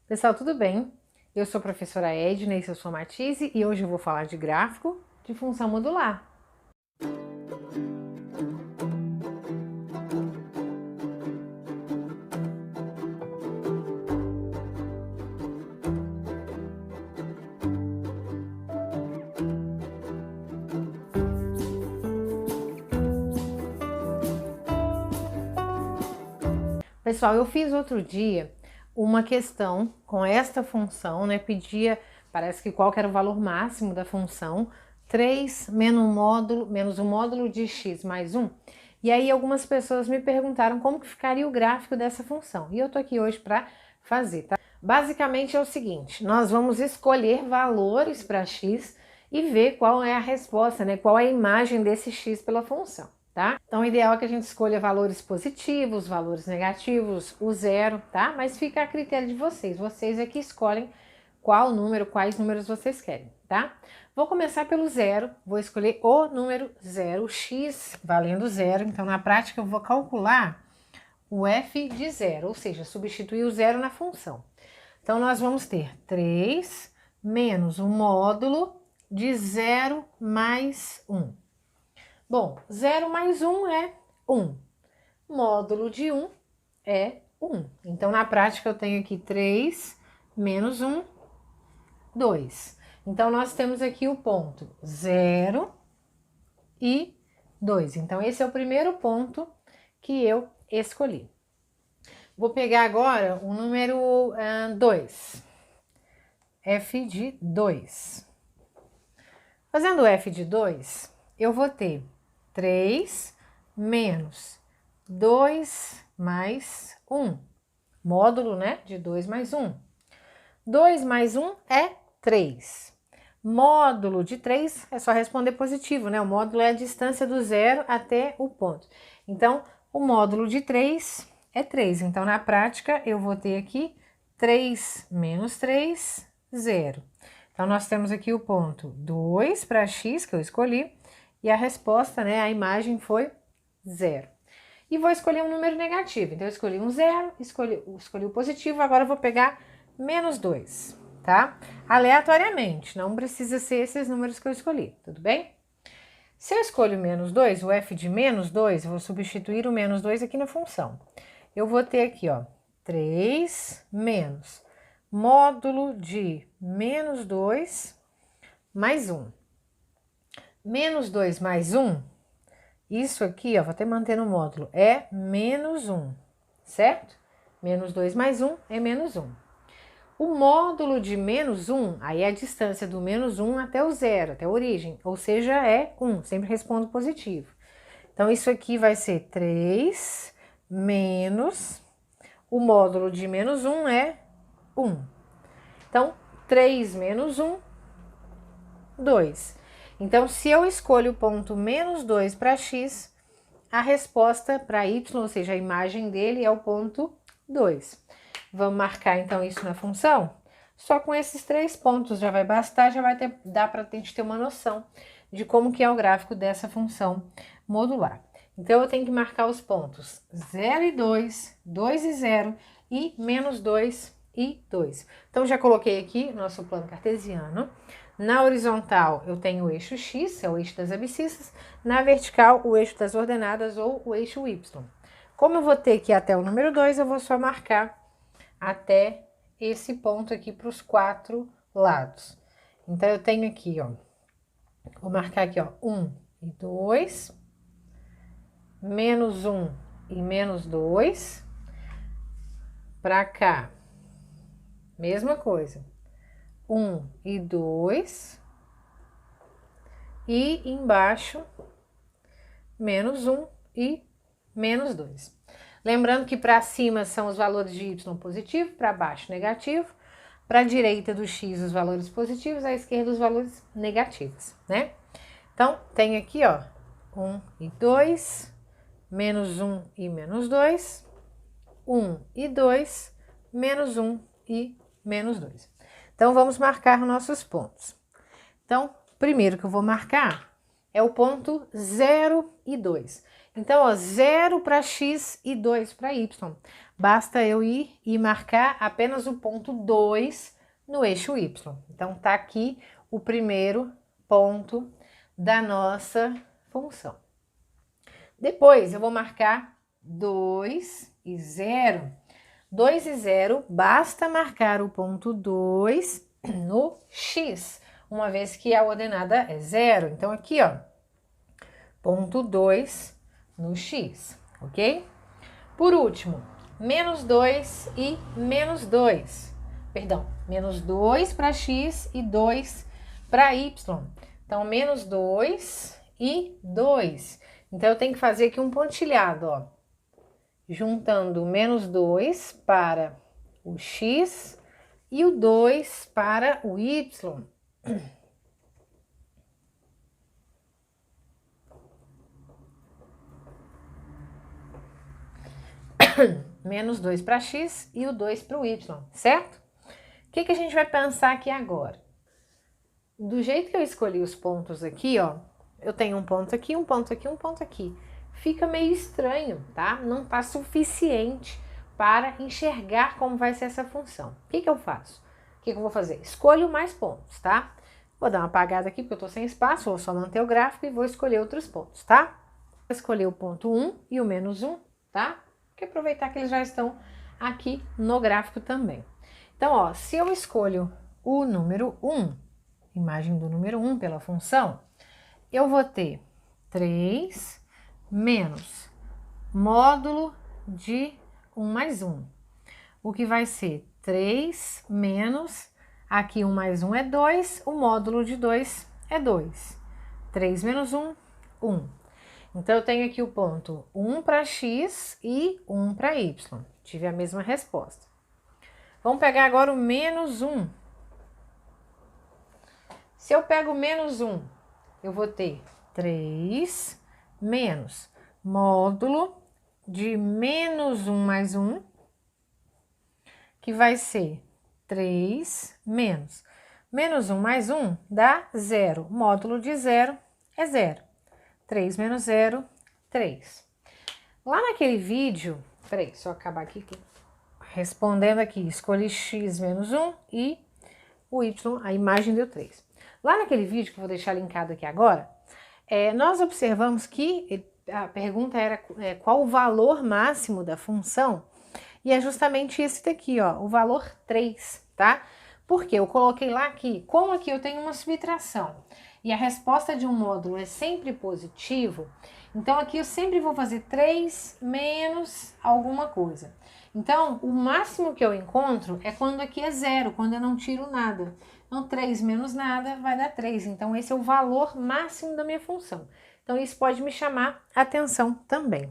Pessoal, tudo bem? Eu sou a professora Edna, eu sou Matise e hoje eu vou falar de gráfico de função modular. Pessoal, eu fiz outro dia uma questão com esta função, né? Pedia, parece que qual que era o valor máximo da função, 3 menos o módulo de x mais 1. E aí algumas pessoas me perguntaram como que ficaria o gráfico dessa função. E eu tô aqui hoje para fazer, tá? Basicamente é o seguinte, nós vamos escolher valores para x e ver qual é a resposta, né? Qual é a imagem desse x pela função. Tá? Então, o ideal é que a gente escolha valores positivos, valores negativos, o zero, tá? Mas fica a critério de vocês. Vocês é que escolhem quais números vocês querem, tá? Vou começar pelo zero, vou escolher o número zero, x valendo zero. Então, na prática, eu vou calcular o f de zero, ou seja, substituir o zero na função. Então, nós vamos ter 3 menos o módulo de 0 mais 1. Bom, 0 mais 1 é 1. Módulo de 1 é 1. Então, na prática, eu tenho aqui 3 menos 1, 2. Então, nós temos aqui o ponto 0 e 2. Então, esse é o primeiro ponto que eu escolhi. Vou pegar agora o número 2. F de 2. Fazendo f de 2, eu vou ter 3 menos 2 mais 1. Módulo, né, de 2 mais 1. 2 mais 1 é 3. Módulo de 3 é só responder positivo, né? O módulo é a distância do zero até o ponto. Então, o módulo de 3 é 3. Então, na prática, eu vou ter aqui 3 menos 3, 0. Então, nós temos aqui o ponto 2 para x, que eu escolhi, e a resposta, né, a imagem foi 0. E vou escolher um número negativo. Então, eu escolhi um 0, escolhi o positivo, agora eu vou pegar menos 2, tá? Aleatoriamente, não precisa ser esses números que eu escolhi, tudo bem? Se eu escolho menos 2, o f de menos 2, eu vou substituir o menos 2 aqui na função. Eu vou ter aqui, ó, 3 menos módulo de menos 2 mais 1. Menos 2 mais 1, isso aqui, ó, vou até manter no módulo, é menos 1, certo? Menos 2 mais 1 é menos 1. O módulo de menos 1, aí é a distância do menos 1 até o zero, até a origem, ou seja, é 1, sempre respondo positivo. Então, isso aqui vai ser 3 menos, o módulo de menos 1 é 1. Então, 3 menos 1, 2. Então, se eu escolho o ponto menos 2 para x, a resposta para y, ou seja, a imagem dele é o ponto 2. Vamos marcar, então, isso na função? Só com esses 3 pontos já vai bastar, dá para a gente ter uma noção de como que é o gráfico dessa função modular. Então, eu tenho que marcar os pontos 0 e 2, 2 e 0 e menos 2 e 2. Então, já coloquei aqui o nosso plano cartesiano. Na horizontal, eu tenho o eixo x, é o eixo das abscissas. Na vertical, o eixo das ordenadas ou o eixo y. Como eu vou ter que ir até o número 2, eu vou só marcar até esse ponto aqui para os 4 lados. Então, eu tenho aqui, ó, vou marcar aqui, ó, 1 e 2, menos 1 e menos 2. Para cá, mesma coisa. 1 e 2, e embaixo, menos 1 e menos 2. Lembrando que para cima são os valores de y positivo, para baixo negativo, para a direita do x os valores positivos, à esquerda os valores negativos, né? Então, tem aqui, ó, 1 e 2, menos 1 e menos 2, 1 e 2, menos 1 e menos 2. Então, vamos marcar nossos pontos. Então, primeiro que eu vou marcar é o ponto 0 e 2. Então, ó, 0 para x e 2 para y. basta eu ir e marcar apenas o ponto 2 no eixo Y. Então, tá aqui o primeiro ponto da nossa função. Depois, eu vou marcar 2 e 0. 2 e 0, basta marcar o ponto 2 no X, uma vez que a ordenada é 0. Então, aqui, ó, ponto 2 no X, ok? Por último, menos 2 e menos 2. Perdão, menos 2 para X e 2 para Y. Então, menos 2 e 2. Então, eu tenho que fazer aqui um pontilhado, ó. Juntando o menos 2 para o X e o 2 para o Y. Menos 2 para X e o 2 para o Y, certo? O que a gente vai pensar aqui agora? Do jeito que eu escolhi os pontos aqui, ó, eu tenho um ponto aqui, um ponto aqui, um ponto aqui. Fica meio estranho, tá? Não tá suficiente para enxergar como vai ser essa função. O que eu faço? O que eu vou fazer? Escolho mais pontos, tá? Vou dar uma apagada aqui porque eu tô sem espaço, vou só manter o gráfico e vou escolher outros pontos, tá? Vou escolher o ponto 1 e o menos 1, tá? Porque aproveitar que eles já estão aqui no gráfico também. Então, ó, se eu escolho o número 1, imagem do número 1 pela função, eu vou ter 3 menos módulo de 1 mais 1, o que vai ser 3 menos, aqui 1 mais 1 é 2, o módulo de 2 é 2. 3 menos 1, 1. Então, eu tenho aqui o ponto 1 para X e 1 para Y. Tive a mesma resposta. Vamos pegar agora o menos 1. Se eu pego o menos 1, eu vou ter 3 menos módulo de menos 1 mais 1, que vai ser 3 menos. Menos 1 mais 1 dá 0. Módulo de 0 é 0. 3 menos 0, 3. Lá naquele vídeo, peraí, só acabar aqui, respondendo aqui, escolhi X menos 1 e o Y, a imagem deu 3. Lá naquele vídeo, que eu vou deixar linkado aqui agora, nós observamos que a pergunta era qual o valor máximo da função, e é justamente esse daqui, ó, o valor 3, tá? Porque eu coloquei lá que, como aqui eu tenho uma subtração, e a resposta de um módulo é sempre positivo, então aqui eu sempre vou fazer 3 menos alguma coisa. Então, o máximo que eu encontro é quando aqui é 0, quando eu não tiro nada. Então, 3 menos nada vai dar 3. Então, esse é o valor máximo da minha função. Então, isso pode me chamar a atenção também.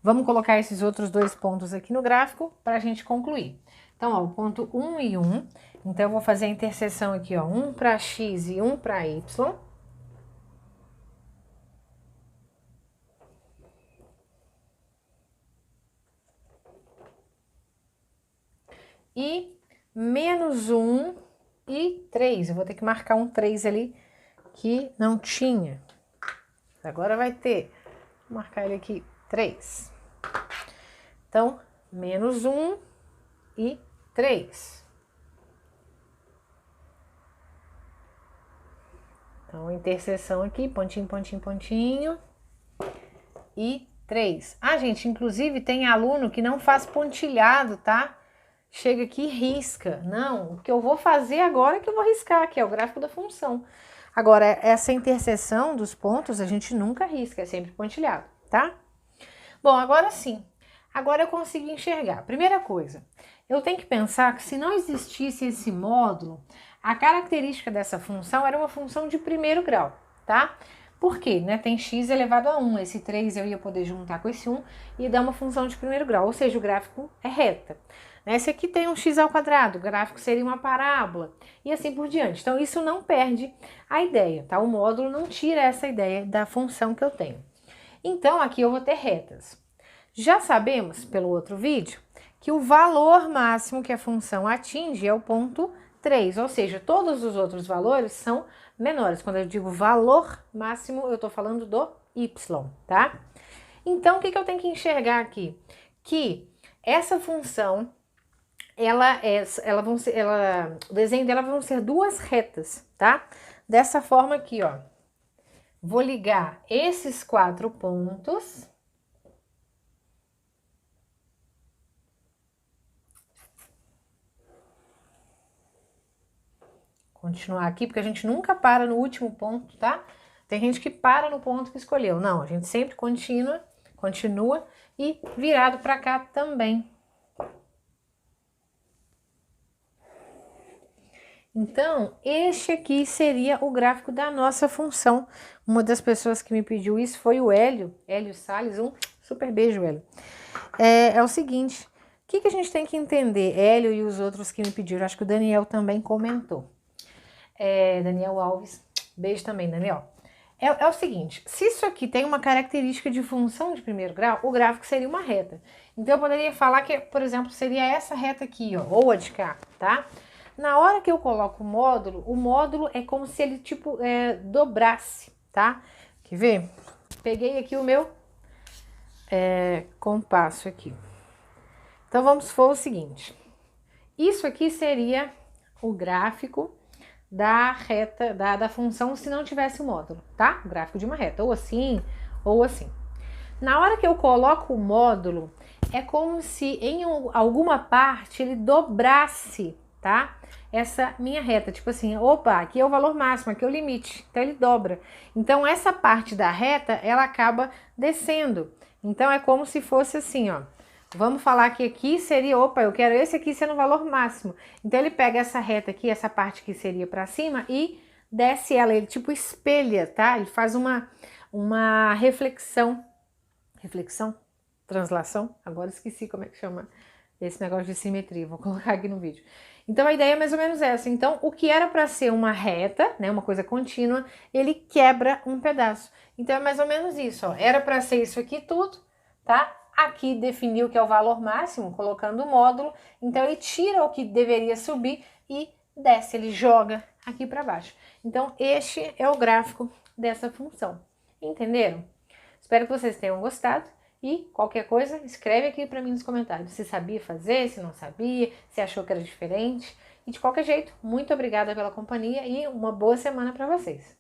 Vamos colocar esses outros dois pontos aqui no gráfico para a gente concluir. Então, ó, o ponto 1 e 1. Então, eu vou fazer a interseção aqui, ó, 1 para X e 1 para Y. E menos 1 e 3. Eu vou ter que marcar um 3 ali que não tinha. Agora vai ter. Vou marcar ele aqui, 3. Então, menos 1 e 3. Então, interseção aqui, pontinho, pontinho, pontinho. E 3. Ah, gente, inclusive tem aluno que não faz pontilhado, tá? Chega aqui e risca. Não, o que eu vou fazer agora é que eu vou riscar, que é o gráfico da função. Agora, essa interseção dos pontos a gente nunca risca, é sempre pontilhado, tá? Bom, agora sim. Agora eu consigo enxergar. Primeira coisa, eu tenho que pensar que se não existisse esse módulo, a característica dessa função era uma função de primeiro grau, tá? Por quê? Né? Tem x elevado a 1, esse 3 eu ia poder juntar com esse 1 e dar uma função de primeiro grau, ou seja, o gráfico é reta. Esse aqui tem um x ao quadrado, o gráfico seria uma parábola e assim por diante. Então, isso não perde a ideia, tá? O módulo não tira essa ideia da função que eu tenho. Então, aqui eu vou ter retas. Já sabemos, pelo outro vídeo, que o valor máximo que a função atinge é o ponto 3, ou seja, todos os outros valores são menores. Quando eu digo valor máximo, eu estou falando do y, tá? Então, o que eu tenho que enxergar aqui? Que essa função, o desenho dela vão ser duas retas, tá? Dessa forma aqui, ó. Vou ligar esses 4 pontos. Continuar aqui, porque a gente nunca para no último ponto, tá? Tem gente que para no ponto que escolheu. Não, a gente sempre continua e virado para cá também. Então, este aqui seria o gráfico da nossa função. Uma das pessoas que me pediu isso foi o Hélio Salles, um super beijo, Hélio. É o seguinte, o que a gente tem que entender? Hélio e os outros que me pediram, acho que o Daniel também comentou. Daniel Alves, beijo também, Daniel. É o seguinte, se isso aqui tem uma característica de função de primeiro grau, o gráfico seria uma reta. Então, eu poderia falar que, por exemplo, seria essa reta aqui, ó, ou a de cá, tá? Na hora que eu coloco o módulo é como se ele, tipo, dobrasse, tá? Quer ver? Peguei aqui o meu compasso aqui. Então, vamos supor o seguinte. Isso aqui seria o gráfico da reta, da função, se não tivesse o módulo, tá? O gráfico de uma reta, ou assim, ou assim. Na hora que eu coloco o módulo, é como se em alguma parte ele dobrasse, tá? Essa minha reta, tipo assim, opa, aqui é o valor máximo, aqui é o limite, então ele dobra. Então essa parte da reta, ela acaba descendo. Então é como se fosse assim, ó. Vamos falar que aqui seria, opa, eu quero esse aqui sendo o valor máximo. Então ele pega essa reta aqui, essa parte que seria para cima e desce ela, ele tipo espelha, tá? Ele faz uma reflexão, translação, agora esqueci como é que chama esse negócio de simetria, vou colocar aqui no vídeo. Então a ideia é mais ou menos essa. Então o que era para ser uma reta, né, uma coisa contínua, ele quebra um pedaço. Então é mais ou menos isso, ó. Era para ser isso aqui tudo, tá? Aqui definiu que é o valor máximo, colocando o módulo, então ele tira o que deveria subir e desce, ele joga aqui para baixo. Então este é o gráfico dessa função, entenderam? Espero que vocês tenham gostado e qualquer coisa escreve aqui para mim nos comentários, se sabia fazer, se não sabia, se achou que era diferente. E de qualquer jeito, muito obrigada pela companhia e uma boa semana para vocês.